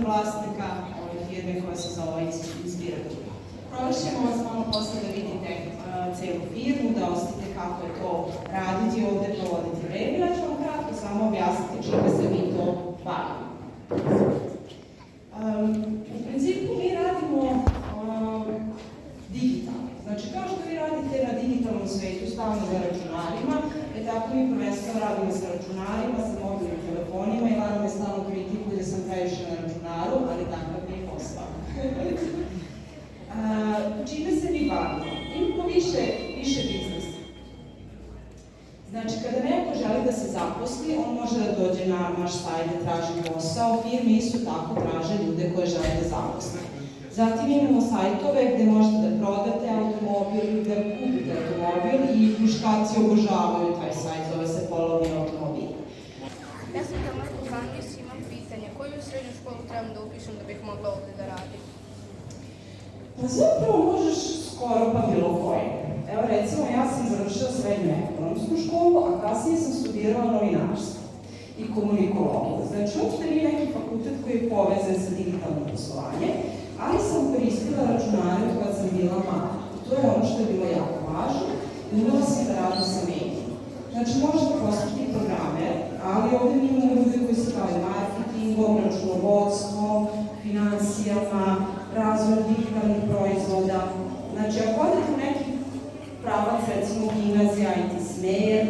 vlasnika ove firme koja se zove Inspirator. Provešćemo vas malo posle da vidite celu firmu, da osjetite kako je to raditi ovde, provoditi vreme. Ja ću vam kratko samo objasniti čime se mi to bavimo. U principu mi radimo digitalno. Znači, kao što vi radite na digitalnom svetu, stalno za računarima, tako mi prvenstveno radimo sa računarima, sa mobilnim telefonima i Lana me stalno kritikuje da sam previše na računaru, ali takav mi je posao. Čime se mi bavimo? Imamo više biznesa. Znači, kada neko želi da se zaposli, on može da dođe na naš sajt da traži posao, firme isto tako traže ljude koje žele da zaposle. Zatim imamo sajtove gde možete da prodate automobil ili da kupite automobil i muškarci obožavaju taj sajt, zove se Polovni automobil. Ja sam Tamara Lukanis, imam pitanje. Koju srednju školu trebam da upišem da bih mogla ovde da radim? Pa zapravo možeš skoro pa bilo koje. Evo recimo, ja sam završila srednju ekonomsku školu, a kasnije sam studirala novinarstvo i komunikologiju. Znači, uopšte nije neki fakultet koji je povezan sa digitalnim poslovanjem, ali sam koristila računare od kada sam bila mala. To je ono što je bilo jako važno i umela sam da radim sa medijima. Znači, možete postati programer, ali ovde mi imamo ljude koji se bave marketingom, računovodstvom, finansijama, razvojem digitalnih proizvoda. Znači, ako odete u neki pravac, recimo gimnazija, IT smer,